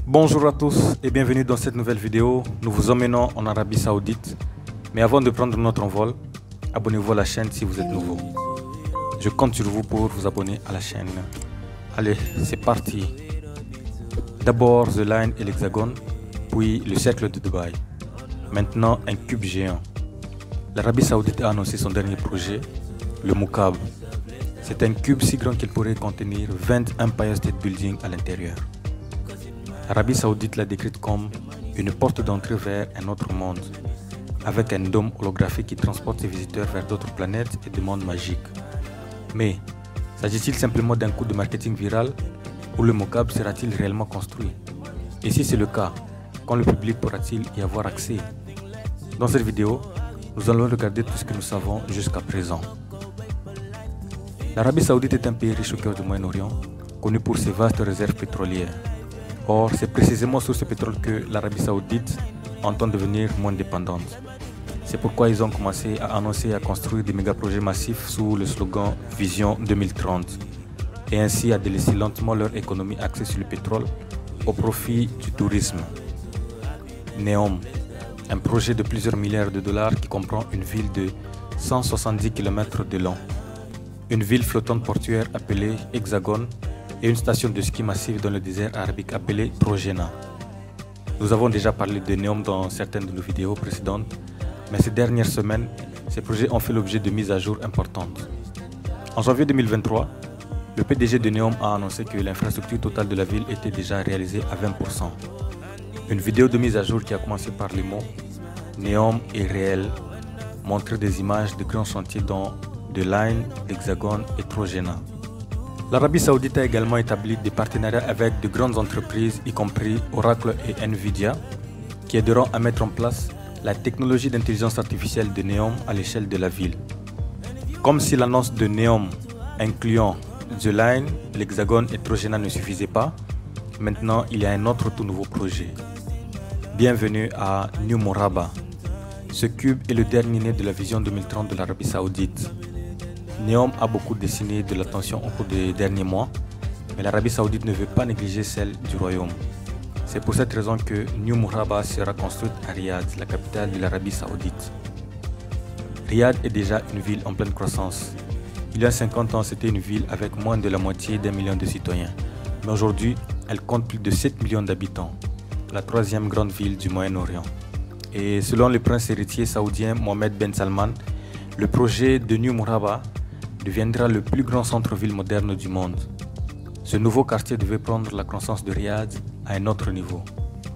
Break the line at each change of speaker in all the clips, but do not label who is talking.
Bonjour à tous et bienvenue dans cette nouvelle vidéo. Nous vous emmenons en Arabie Saoudite. Mais avant de prendre notre envol, abonnez-vous à la chaîne si vous êtes nouveau. Je compte sur vous pour vous abonner à la chaîne. Allez, c'est parti. D'abord The Line et l'Hexagone, puis le cercle de Dubaï. Maintenant un cube géant. L'Arabie Saoudite a annoncé son dernier projet, le Moukab. C'est un cube si grand qu'il pourrait contenir 20 Empire State Building à l'intérieur. L'Arabie Saoudite l'a décrite comme une porte d'entrée vers un autre monde, avec un dôme holographique qui transporte ses visiteurs vers d'autres planètes et des mondes magiques. Mais, s'agit-il simplement d'un coup de marketing viral ou le Moukab sera-t-il réellement construit? Et si c'est le cas, quand le public pourra-t-il y avoir accès? Dans cette vidéo, nous allons regarder tout ce que nous savons jusqu'à présent. L'Arabie Saoudite est un pays riche au cœur du Moyen-Orient, connu pour ses vastes réserves pétrolières. Or, c'est précisément sur ce pétrole que l'Arabie Saoudite entend devenir moins dépendante. C'est pourquoi ils ont commencé à annoncer et à construire des méga-projets massifs sous le slogan Vision 2030 et ainsi à délaisser lentement leur économie axée sur le pétrole au profit du tourisme. Neom, un projet de plusieurs milliards de dollars qui comprend une ville de 170 km de long, une ville flottante portuaire appelée Hexagone et une station de ski massif dans le désert arabique appelée Trojena. Nous avons déjà parlé de Neom dans certaines de nos vidéos précédentes, mais ces dernières semaines, ces projets ont fait l'objet de mises à jour importantes. En janvier 2023, le PDG de Neom a annoncé que l'infrastructure totale de la ville était déjà réalisée à 20%. Une vidéo de mise à jour qui a commencé par les mots « Neom est réel » montrait des images de grands chantiers dont The Line, l'Hexagone et Trojena. L'Arabie Saoudite a également établi des partenariats avec de grandes entreprises, y compris Oracle et Nvidia, qui aideront à mettre en place la technologie d'intelligence artificielle de Neom à l'échelle de la ville. Comme si l'annonce de Neom incluant The Line, l'Hexagone et Trojena ne suffisait pas, maintenant il y a un autre tout nouveau projet. Bienvenue à New Murabba. Ce cube est le dernier né de la vision 2030 de l'Arabie Saoudite. Neom a beaucoup dessiné de l'attention au cours des derniers mois, mais l'Arabie Saoudite ne veut pas négliger celle du royaume. C'est pour cette raison que New Murabba sera construite à Riyad, la capitale de l'Arabie Saoudite. Riyad est déjà une ville en pleine croissance. Il y a 50 ans, c'était une ville avec moins de la moitié d'1 million de citoyens. Mais aujourd'hui, elle compte plus de 7 millions d'habitants, la troisième grande ville du Moyen-Orient. Et selon le prince héritier saoudien Mohammed Ben Salman, le projet de New Murabba deviendra le plus grand centre-ville moderne du monde. Ce nouveau quartier devait prendre la croissance de Riyad à un autre niveau.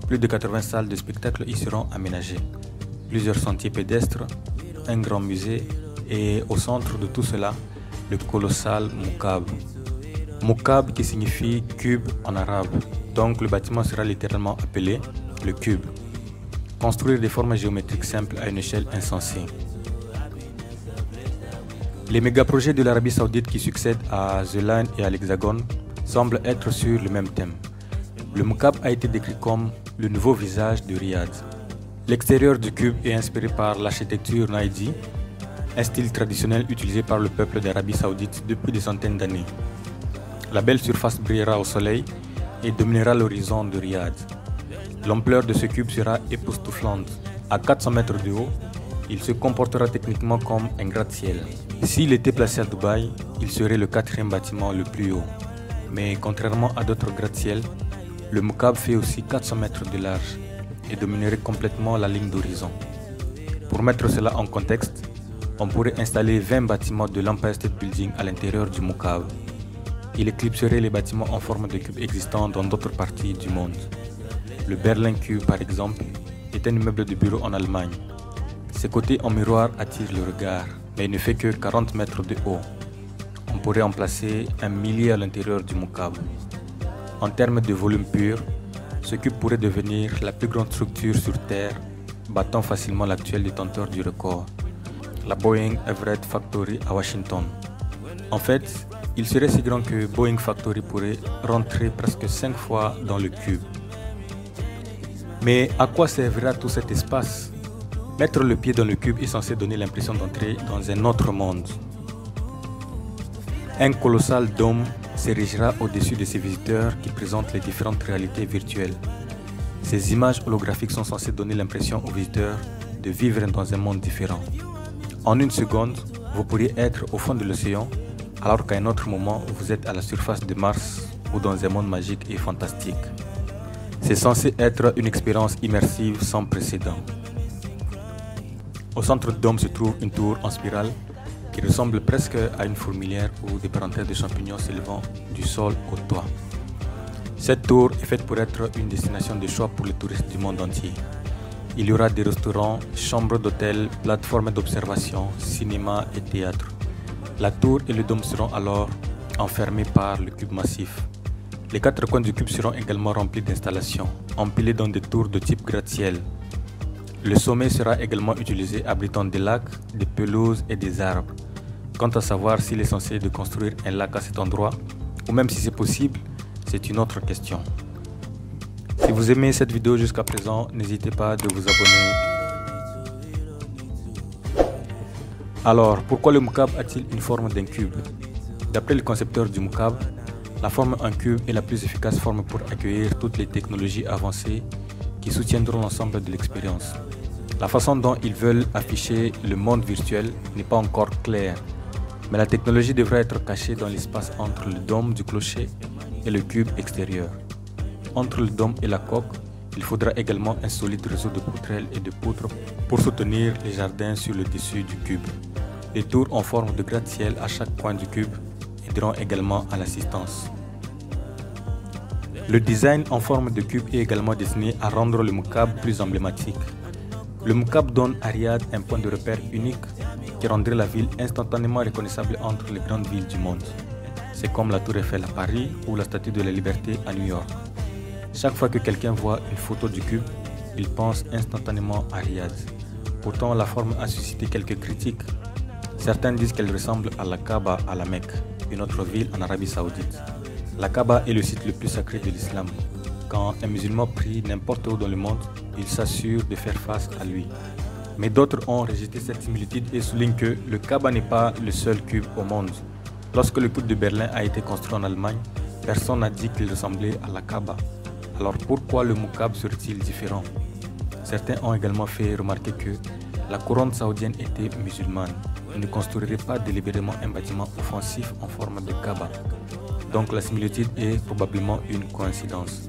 Plus de 80 salles de spectacle y seront aménagées, plusieurs sentiers pédestres, un grand musée et au centre de tout cela, le colossal Moukab. Moukab qui signifie cube en arabe, donc le bâtiment sera littéralement appelé le cube. Construire des formes géométriques simples à une échelle insensée. Les méga-projets de l'Arabie Saoudite qui succèdent à The Line et à l'Hexagone semblent être sur le même thème. Le Moukab a été décrit comme le nouveau visage de Riyad. L'extérieur du cube est inspiré par l'architecture Naïdi, un style traditionnel utilisé par le peuple d'Arabie Saoudite depuis des centaines d'années. La belle surface brillera au soleil et dominera l'horizon de Riyad. L'ampleur de ce cube sera époustouflante. À 400 mètres de haut, il se comportera techniquement comme un gratte-ciel. S'il était placé à Dubaï, il serait le quatrième bâtiment le plus haut. Mais contrairement à d'autres gratte-ciel, le Moukab fait aussi 400 mètres de large et dominerait complètement la ligne d'horizon. Pour mettre cela en contexte, on pourrait installer 20 bâtiments de l'Empire State Building à l'intérieur du Moukab. Il éclipserait les bâtiments en forme de cube existants dans d'autres parties du monde. Le Berlin Cube, par exemple, est un immeuble de bureau en Allemagne. Ses côtés en miroir attirent le regard, mais il ne fait que 40 mètres de haut. On pourrait en placer un millier à l'intérieur du Moukab. En termes de volume pur, ce cube pourrait devenir la plus grande structure sur Terre, battant facilement l'actuel détenteur du record, la Boeing Everett Factory à Washington. En fait, il serait si grand que Boeing Factory pourrait rentrer presque 5 fois dans le cube. Mais à quoi servira tout cet espace? Mettre le pied dans le cube est censé donner l'impression d'entrer dans un autre monde. Un colossal dôme s'érigira au-dessus de ses visiteurs qui présentent les différentes réalités virtuelles. Ces images holographiques sont censées donner l'impression aux visiteurs de vivre dans un monde différent. En une seconde, vous pourriez être au fond de l'océan, alors qu'à un autre moment, vous êtes à la surface de Mars ou dans un monde magique et fantastique. C'est censé être une expérience immersive sans précédent. Au centre du dôme se trouve une tour en spirale qui ressemble presque à une fourmilière ou des parenthèses de champignons s'élevant du sol au toit. Cette tour est faite pour être une destination de choix pour les touristes du monde entier. Il y aura des restaurants, chambres d'hôtel, plateformes d'observation, cinéma et théâtre. La tour et le dôme seront alors enfermés par le cube massif. Les 4 coins du cube seront également remplis d'installations, empilées dans des tours de type gratte-ciel. Le sommet sera également utilisé abritant des lacs, des pelouses et des arbres. Quant à savoir s'il est censé de construire un lac à cet endroit, ou même si c'est possible, c'est une autre question. Si vous aimez cette vidéo jusqu'à présent, n'hésitez pas de vous abonner. Alors, pourquoi le Moukab a-t-il une forme d'un cube? D'après le concepteur du Moukab, la forme en cube est la plus efficace forme pour accueillir toutes les technologies avancées qui soutiendront l'ensemble de l'expérience. La façon dont ils veulent afficher le monde virtuel n'est pas encore claire, mais la technologie devrait être cachée dans l'espace entre le dôme du clocher et le cube extérieur. Entre le dôme et la coque, il faudra également un solide réseau de poutrelles et de poutres pour soutenir les jardins sur le dessus du cube. Les tours en forme de gratte-ciel à chaque coin du cube aideront également à l'assistance. Le design en forme de cube est également destiné à rendre le Moukab plus emblématique. Le Moukab donne à Riyad un point de repère unique qui rendrait la ville instantanément reconnaissable entre les grandes villes du monde. C'est comme la Tour Eiffel à Paris ou la Statue de la Liberté à New York. Chaque fois que quelqu'un voit une photo du cube, il pense instantanément à Riyad. Pourtant, la forme a suscité quelques critiques. Certains disent qu'elle ressemble à la Kaaba à la Mecque, une autre ville en Arabie Saoudite. La Kaaba est le site le plus sacré de l'islam. Quand un musulman prie n'importe où dans le monde, il s'assure de faire face à lui. Mais d'autres ont rejeté cette similitude et soulignent que le Kaaba n'est pas le seul cube au monde. Lorsque le cube de Berlin a été construit en Allemagne, personne n'a dit qu'il ressemblait à la Kaaba. Alors pourquoi le Moukab serait-il différent? Certains ont également fait remarquer que la couronne saoudienne était musulmane. On ne construirait pas délibérément un bâtiment offensif en forme de Kaaba. Donc la similitude est probablement une coïncidence.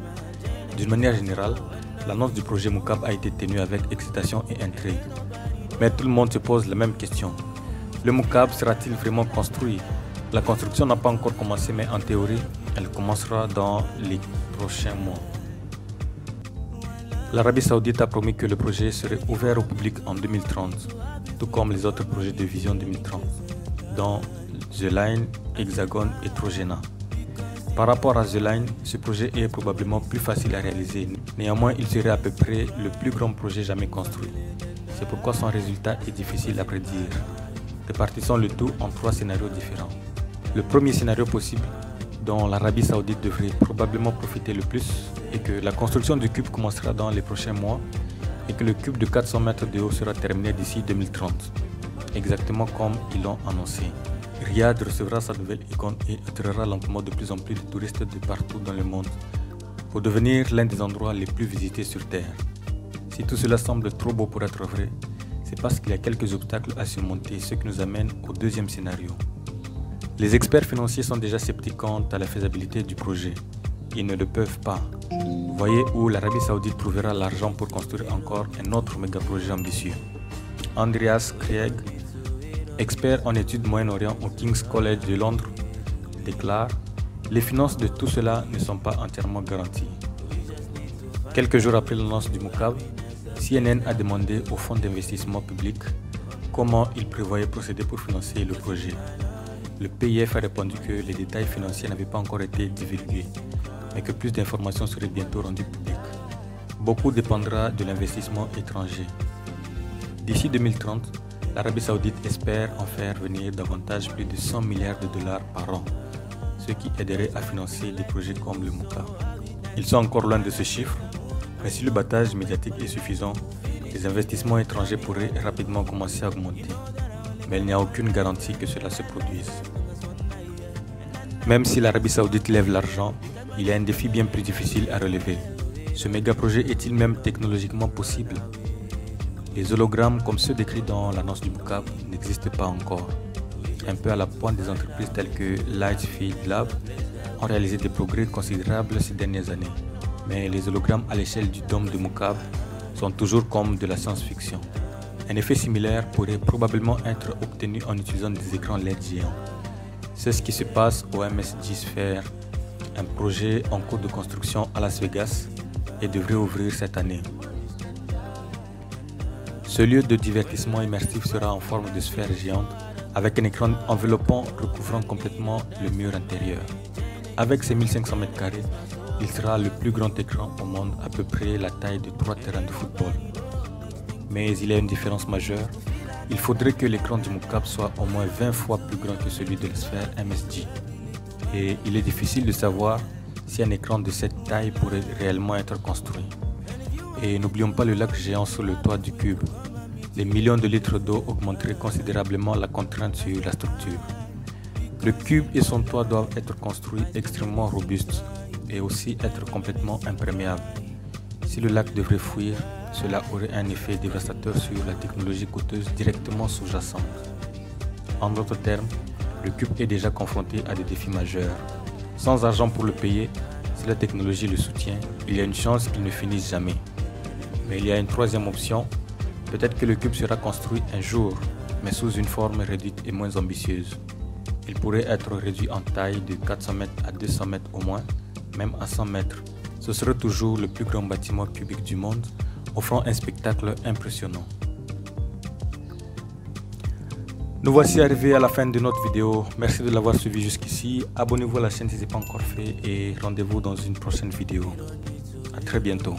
D'une manière générale, l'annonce du projet Moukab a été tenue avec excitation et intrigue. Mais tout le monde se pose la même question. Le Moukab sera-t-il vraiment construit? La construction n'a pas encore commencé, mais en théorie, elle commencera dans les prochains mois. L'Arabie Saoudite a promis que le projet serait ouvert au public en 2030, tout comme les autres projets de Vision 2030, dont The Line, Hexagone et Trojena. Par rapport à The Line, ce projet est probablement plus facile à réaliser. Néanmoins, il serait à peu près le plus grand projet jamais construit. C'est pourquoi son résultat est difficile à prédire. Répartissons le tout en 3 scénarios différents. Le premier scénario possible, dont l'Arabie Saoudite devrait probablement profiter le plus, est que la construction du cube commencera dans les prochains mois et que le cube de 400 mètres de haut sera terminé d'ici 2030, exactement comme ils l'ont annoncé. Riyad recevra sa nouvelle icône et attirera lentement de plus en plus de touristes de partout dans le monde pour devenir l'un des endroits les plus visités sur Terre. Si tout cela semble trop beau pour être vrai, c'est parce qu'il y a quelques obstacles à surmonter, ce qui nous amène au deuxième scénario. Les experts financiers sont déjà sceptiques quant à la faisabilité du projet. Ils ne le peuvent pas. Voyez où l'Arabie Saoudite trouvera l'argent pour construire encore un autre méga projet ambitieux. Andreas Krieg, expert en études Moyen-Orient au King's College de Londres, déclare « Les finances de tout cela ne sont pas entièrement garanties ». Quelques jours après l'annonce du Moukab, CNN a demandé au fonds d'investissement public comment il prévoyait procéder pour financer le projet. Le PIF a répondu que les détails financiers n'avaient pas encore été divulgués, mais que plus d'informations seraient bientôt rendues publiques. Beaucoup dépendra de l'investissement étranger. D'ici 2030, l'Arabie Saoudite espère en faire venir davantage plus de 100 milliards de dollars par an, ce qui aiderait à financer des projets comme le Moukab. Ils sont encore loin de ce chiffre, mais si le battage médiatique est suffisant, les investissements étrangers pourraient rapidement commencer à augmenter. Mais il n'y a aucune garantie que cela se produise. Même si l'Arabie Saoudite lève l'argent, il y a un défi bien plus difficile à relever, Ce méga projet est-il même technologiquement possible? Les hologrammes comme ceux décrits dans l'annonce du Moukab n'existent pas encore. Un peu à la pointe, des entreprises telles que Lightfield Lab ont réalisé des progrès considérables ces dernières années. Mais les hologrammes à l'échelle du dôme de Moukab sont toujours comme de la science-fiction. Un effet similaire pourrait probablement être obtenu en utilisant des écrans LED géants. C'est ce qui se passe au MSG Sphere, un projet en cours de construction à Las Vegas et devrait ouvrir cette année. Ce lieu de divertissement immersif sera en forme de sphère géante avec un écran enveloppant recouvrant complètement le mur intérieur. Avec ses 1500 m², il sera le plus grand écran au monde, à peu près la taille de 3 terrains de football. Mais il y a une différence majeure, il faudrait que l'écran du Moukab soit au moins 20 fois plus grand que celui de la sphère MSG. Et il est difficile de savoir si un écran de cette taille pourrait réellement être construit. Et n'oublions pas le lac géant sur le toit du cube. Les millions de litres d'eau augmenteraient considérablement la contrainte sur la structure. Le cube et son toit doivent être construits extrêmement robustes et aussi être complètement imperméables. Si le lac devrait fuir, cela aurait un effet dévastateur sur la technologie coûteuse directement sous-jacente. En d'autres termes, le cube est déjà confronté à des défis majeurs. Sans argent pour le payer, si la technologie le soutient, il y a une chance qu'il ne finisse jamais. Mais il y a une troisième option, peut-être que le cube sera construit un jour, mais sous une forme réduite et moins ambitieuse. Il pourrait être réduit en taille de 400 mètres à 200 mètres au moins, même à 100 mètres. Ce serait toujours le plus grand bâtiment cubique du monde, offrant un spectacle impressionnant. Nous voici arrivés à la fin de notre vidéo. Merci de l'avoir suivi jusqu'ici. Abonnez-vous à la chaîne si ce n'est pas encore fait et rendez-vous dans une prochaine vidéo. À très bientôt.